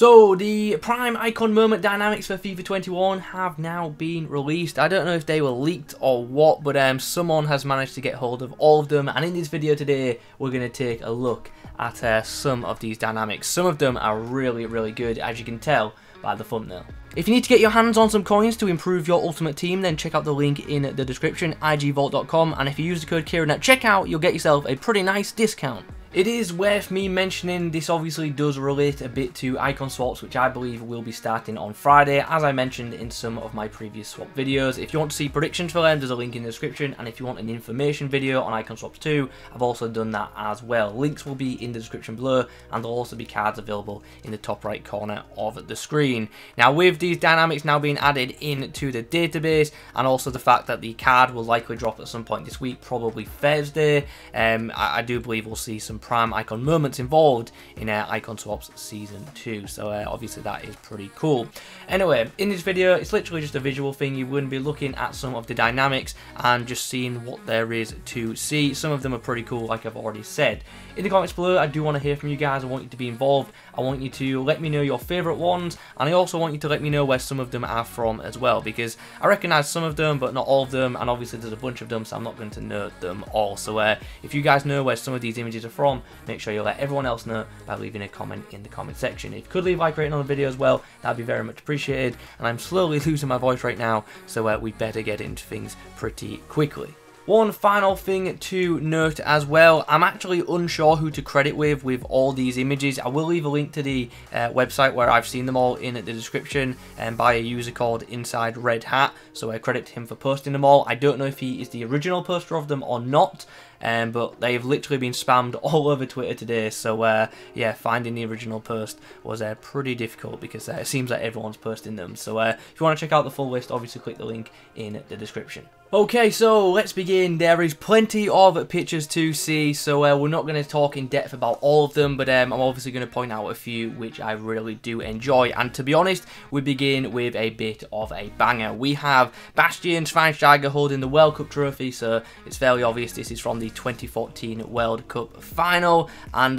So, the Prime Icon Moment Dynamics for FIFA 21 have now been released. I don't know if they were leaked or what, but someone has managed to get hold of all of them. And in this video today, we're going to take a look at some of these dynamics. Some of them are really, really good, as you can tell by the thumbnail. If you need to get your hands on some coins to improve your Ultimate Team, then check out the link in the description, igvault.com, and if you use the code Kieran at checkout, you'll get yourself a pretty nice discount. It is worth me mentioning, this obviously does relate a bit to icon swaps, which I believe will be starting on Friday, as I mentioned in some of my previous swap videos. If you want to see predictions for them, there's a link in the description, and if you want an information video on icon swaps too, I've also done that as well. Links will be in the description below, and there'll also be cards available in the top right corner of the screen. Now, with these dynamics now being added into the database, and also the fact that the card will likely drop at some point this week, probably Thursday, I do believe we'll see some Prime Icon moments involved in Icon Swaps Season 2, so obviously that is pretty cool. Anyway, in this video, it's literally just a visual thing. You wouldn't be looking at some of the dynamics and just seeing what there is to see. Some of them are pretty cool, like I've already said. In the comments below, I do want to hear from you guys. I want you to be involved. I want you to let me know your favourite ones, and I also want you to let me know where some of them are from as well, because I recognise some of them, but not all of them, and obviously there's a bunch of them, so I'm not going to know them all. So if you guys know where some of these images are from, make sure you let everyone else know by leaving a comment in the comment section. If you could leave a like rating on the video as well, that'd be very much appreciated, and I'm slowly losing my voice right now, so we better get into things pretty quickly. One final thing to note as well, I'm actually unsure who to credit with all these images. I will leave a link to the website where I've seen them all in the description, and by a user called Inside Red Hat, so I credit him for posting them all. I don't know if he is the original poster of them or not, but they've literally been spammed all over Twitter today, so yeah, finding the original post was pretty difficult, because it seems like everyone's posting them. So if you want to check out the full list, obviously click the link in the description. Okay, so let's begin. There is plenty of pictures to see, so we're not going to talk in depth about all of them, but I'm obviously going to point out a few which I really do enjoy. And to be honest, we begin with a bit of a banger. We have Bastian Schweinsteiger holding the World Cup trophy, so it's fairly obvious this is from the 2014 World Cup final, and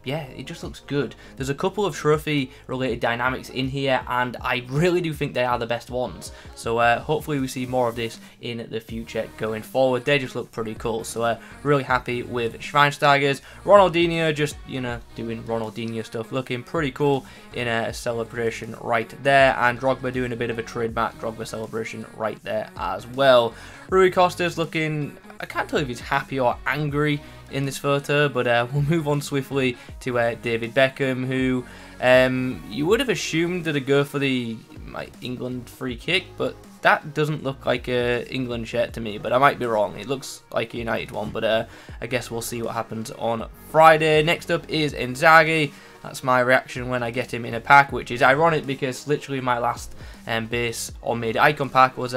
yeah, it just looks good. There's a couple of trophy related dynamics in here, and I really do think they are the best ones, so hopefully we see more of this in the future going forward. They just look pretty cool, so really happy with Schweinsteiger's. Ronaldinho just, you know, doing Ronaldinho stuff, looking pretty cool in a celebration right there, and Drogba doing a bit of a trademark Drogba celebration right there as well. Costa's looking, I can't tell if he's happy or angry in this photo, but we'll move on swiftly to David Beckham, who you would have assumed that he'd go for the England free kick, but that doesn't look like a England shirt to me, but I might be wrong. It looks like a United one, but I guess we'll see what happens on Friday. Next up is Inzaghi. That's my reaction when I get him in a pack, which is ironic because literally my last base or mid icon pack was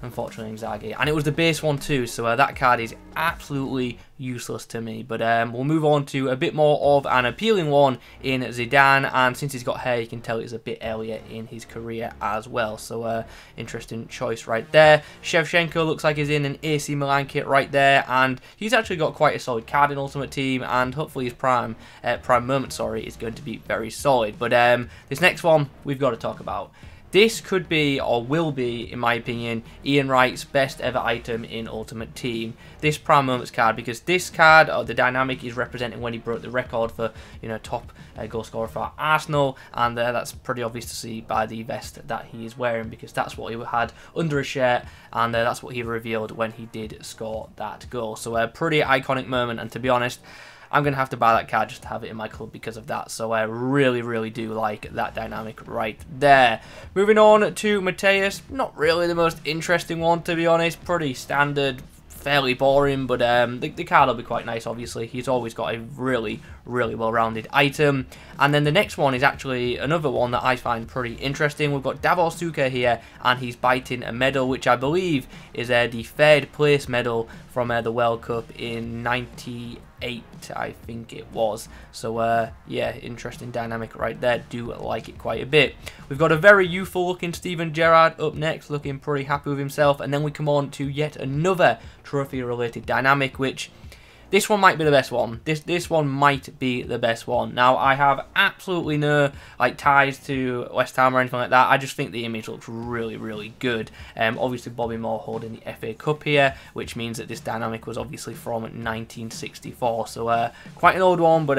unfortunately Inzaghi, and it was the base one too, so that card is absolutely useless to me. But we'll move on to a bit more of an appealing one in Zidane, and since he's got hair, you can tell it's a bit earlier in his career as well, so interesting choice right there. Shevchenko looks like he's in an AC Milan kit right there, and he's actually got quite a solid card in Ultimate Team, and hopefully his prime moment, sorry, is going to be very solid. But this next one we've got to talk about. This could be, or will be, in my opinion, Ian Wright's best ever item in Ultimate Team. This Prime Moments card, because this card, or the dynamic, is representing when he broke the record for, you know, top goal scorer for Arsenal, and that's pretty obvious to see by the vest that he is wearing, because that's what he had under his shirt, and that's what he revealed when he did score that goal. So a pretty iconic moment, and to be honest, I'm going to have to buy that card just to have it in my club because of that. So I really, really do like that dynamic right there. Moving on to Matthäus. Not really the most interesting one, to be honest. Pretty standard, fairly boring, but the card will be quite nice, obviously. He's always got a really, really well-rounded item. And then the next one is actually another one that I find pretty interesting. We've got Davor Šuker here, and he's biting a medal, which I believe is the third place medal from the World Cup in '98, I think it was. So yeah, interesting dynamic right there. Do like it quite a bit. We've got a very youthful looking Steven Gerrard up next, looking pretty happy with himself, and then we come on to yet another trophy related dynamic, which this one might be the best one. This one might be the best one. Now, I have absolutely no like ties to West Ham or anything like that. I just think the image looks really, really good. Obviously, Bobby Moore holding the FA Cup here, which means that this dynamic was obviously from 1964. So quite an old one, but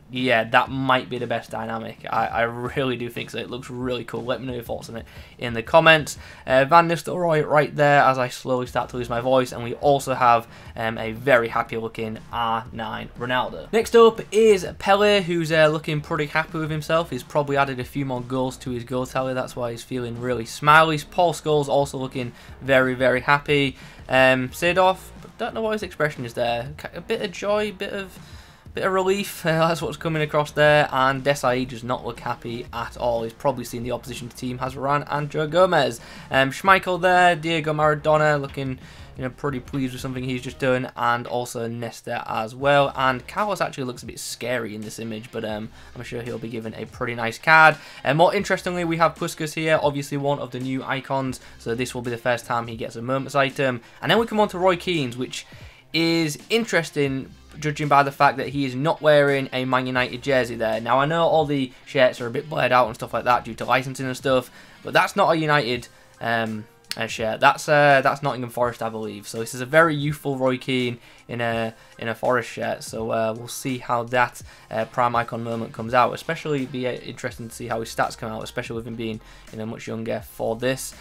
yeah, that might be the best dynamic. I really do think so. It looks really cool. Let me know your thoughts on it in the comments. Van Nistelrooy right there as I slowly start to lose my voice, and we also have a very happy looking R9 Ronaldo. Next up is Pelé, who's looking pretty happy with himself. He's probably added a few more goals to his goal tally. That's why he's feeling really smiley. Paul Scholes also looking very, very happy. Seedorf, don't know what his expression is there. A bit of joy, bit of relief. That's what's coming across there. And Desailly does not look happy at all. He's probably seen the opposition team has Varane and Joe Gomez. Schmeichel there, Diego Maradona looking, you know, pretty pleased with something he's just done, and also Nesta as well. And Carlos actually looks a bit scary in this image, but I'm sure he'll be given a pretty nice card. And more interestingly, we have Puskas here, obviously one of the new icons, so this will be the first time he gets a moments item. And then we come on to Roy Keane's, which is interesting, judging by the fact that he is not wearing a Man United jersey there. Now, I know all the shirts are a bit blurred out and stuff like that due to licensing and stuff, but that's not a United shirt. That's Nottingham Forest, I believe. So this is a very youthful Roy Keane in a Forest shirt. So we'll see how that prime icon moment comes out. Especially be interesting to see how his stats come out, especially with him being, you know, much younger for this.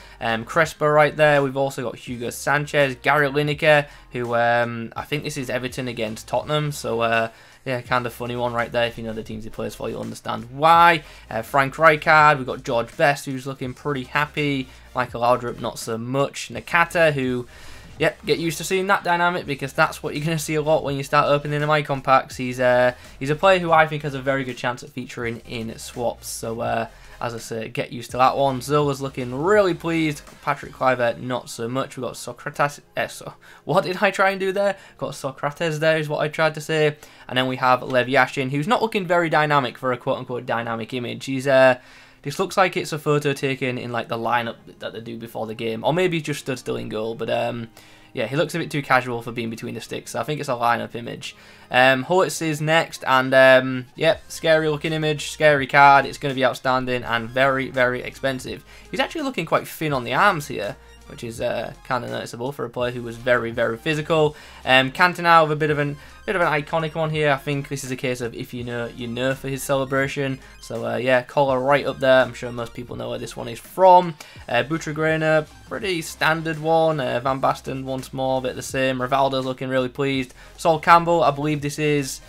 Crespo right there. We've also got Hugo Sanchez, Gary Lineker, who I think this is Everton against Tottenham. So yeah, kind of funny one right there. If you know the teams he plays for, you'll understand why. Frank Rijkaard, we've got George Best, who's looking pretty happy. Michael Laudrup, not so much. Nakata, who, yep, get used to seeing that dynamic, because that's what you're going to see a lot when you start opening the icon packs. He's a player who I think has a very good chance at featuring in swaps. So, as I say, get used to that one. Zola's looking really pleased. Patrick Kluivert, not so much. We've got Socrates. What did I try and do there? Got Socrates there is what I tried to say. And then we have Lev Yashin, who's not looking very dynamic for a quote-unquote dynamic image. He's this looks like it's a photo taken in like the lineup that they do before the game, or maybe he's just stood still in goal. But yeah, he looks a bit too casual for being between the sticks. So I think it's a lineup image. Hortz is next, and yep, scary looking image, scary card. It's going to be outstanding and very, very expensive. He's actually looking quite thin on the arms here, which is kind of noticeable for a player who was very, very physical. Cantona with a bit of an iconic one here. I think this is a case of if you know, you know for his celebration. So yeah, collar right up there. I'm sure most people know where this one is from. Butragrena, pretty standard one. Van Basten once more, a bit the same. Rivaldo's looking really pleased. Sol Campbell, I believe this is...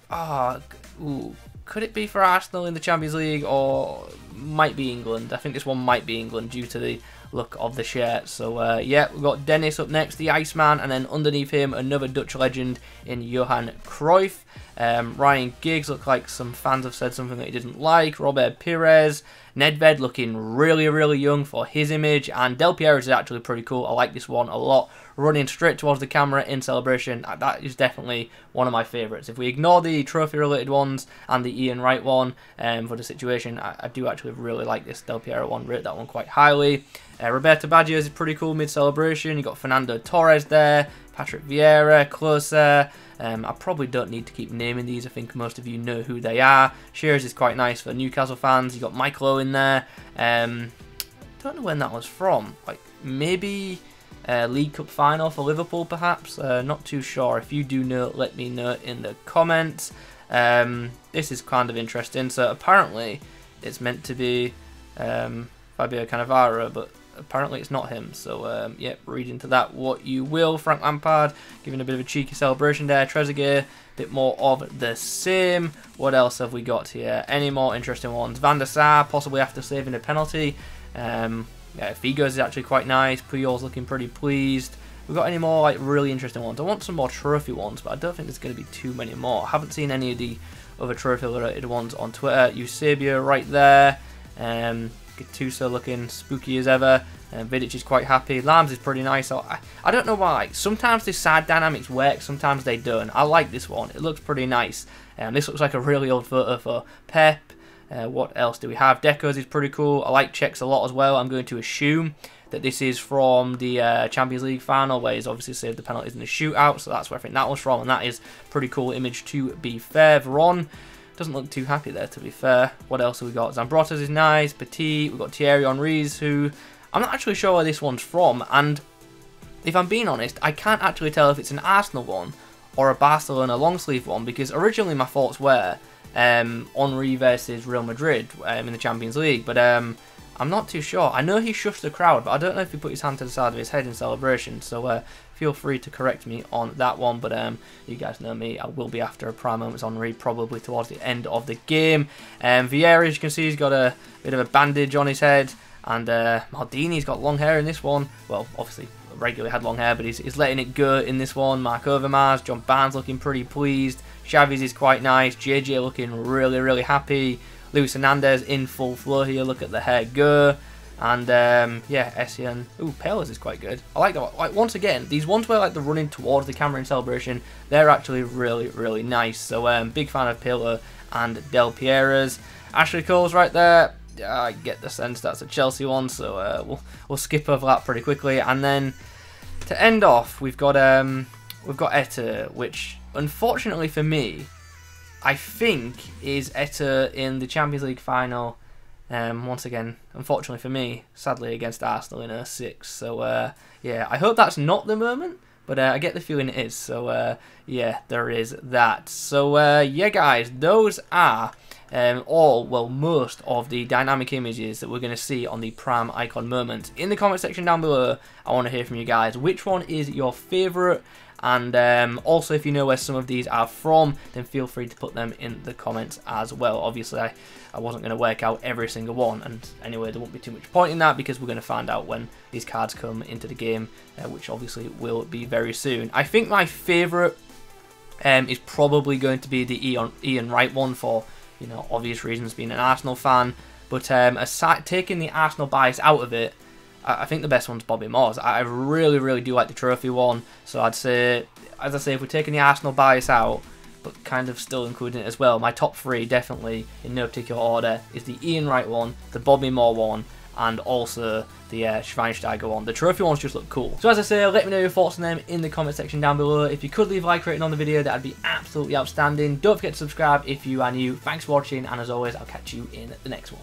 could it be for Arsenal in the Champions League, or might be England? I think this one might be England due to the look of the shirt. So yeah, we've got Dennis up next, the Iceman, and then underneath him another Dutch legend in Johan Cruyff. Ryan Giggs, look like some fans have said something that he didn't like. Robert Pires, Nedved looking really, really young for his image, and Del Piero is actually pretty cool. I like this one a lot. Running straight towards the camera in celebration, that is definitely one of my favourites. If we ignore the trophy-related ones and the Ian Wright one for the situation, I do actually really like this Del Piero one, rate that one quite highly. Roberto Baggio is pretty cool mid-celebration. You've got Fernando Torres there, Patrick Vieira, Closer. I probably don't need to keep naming these. I think most of you know who they are. Shearers is quite nice for Newcastle fans. You've got Michael Owen there. Don't know when that was from. Like, maybe... League Cup final for Liverpool, perhaps. Not too sure. If you do know, let me know in the comments. This is kind of interesting. So apparently it's meant to be Fabio Cannavaro, but apparently it's not him. So yeah, read into that what you will. Frank Lampard giving a bit of a cheeky celebration there. Trezeguet, a bit more of the same. What else have we got here? Any more interesting ones? Van der Sar, possibly after saving a penalty. Yeah, Figo's is actually quite nice. Puyol's looking pretty pleased. We've got any more like really interesting ones? I want some more trophy ones, but I don't think there's going to be too many more. I haven't seen any of the other trophy-related ones on Twitter. Eusebio right there. Gattuso looking spooky as ever. Vidic is quite happy. Lambs is pretty nice. So I don't know why. Sometimes the side dynamics work, sometimes they don't. I like this one. It looks pretty nice. This looks like a really old photo for Pep. What else do we have? Deco's is pretty cool. I like Czechs a lot as well. I'm going to assume that this is from the Champions League final, where he's obviously saved the penalties in the shootout, so that's where I think that was from, and that is a pretty cool image to be fair. Veron doesn't look too happy there, to be fair. What else have we got? Zambrotta's is nice. Petit. We've got Thierry Henry's, who I'm not actually sure where this one's from, and if I'm being honest, I can't actually tell if it's an Arsenal one or a Barcelona long sleeve one, because originally my thoughts were Henry versus Real Madrid in the Champions League, but I'm not too sure. I know he shushed the crowd, but I don't know if he put his hand to the side of his head in celebration, so feel free to correct me on that one, but you guys know me, I will be after a prime moments Henry probably towards the end of the game. Vieira, as you can see, he's got a bit of a bandage on his head, and Maldini's got long hair in this one. Well, obviously regularly had long hair, but he's letting it go in this one. Mark Overmars, John Barnes looking pretty pleased. Xavi's is quite nice. JJ looking really happy. Luis Hernandez in full flow here. Look at the hair go. And yeah, Essien. Ooh, Pelé is quite good. I like that. Like, once again, these ones where like they're running towards the camera in celebration, they're actually really nice. So big fan of Pelé and Del Piero's. Ashley Cole's right there. I get the sense that's a Chelsea one, so we'll skip over that pretty quickly. And then to end off, we've got Eto'o, which unfortunately for me, I think is Eto'o in the Champions League final. Once again, unfortunately for me, sadly against Arsenal in 06. So yeah, I hope that's not the moment, but I get the feeling it is. So yeah, there is that. So yeah, guys, those are most of the dynamic images that we're going to see on the Pram Icon Moments. In the comment section down below, I want to hear from you guys. Which one is your favourite? And also, if you know where some of these are from, then feel free to put them in the comments as well. Obviously, I wasn't going to work out every single one, and anyway, there won't be too much point in that, because we're going to find out when these cards come into the game, which obviously will be very soon. I think my favourite is probably going to be the Ian Wright one, for obvious reasons, being an Arsenal fan. But aside, taking the Arsenal bias out of it, I think the best one's Bobby Moore's. I really do like the trophy one. So I'd say, as I say, if we're taking the Arsenal bias out, but kind of still including it as well, my top three, definitely in no particular order, is the Ian Wright one, the Bobby Moore one, and also the Schweinsteiger one. The trophy ones just look cool. So as I say, let me know your thoughts on them in the comment section down below. If you could leave a like rating on the video, that'd be absolutely outstanding. Don't forget to subscribe if you are new. Thanks for watching, and as always, I'll catch you in the next one.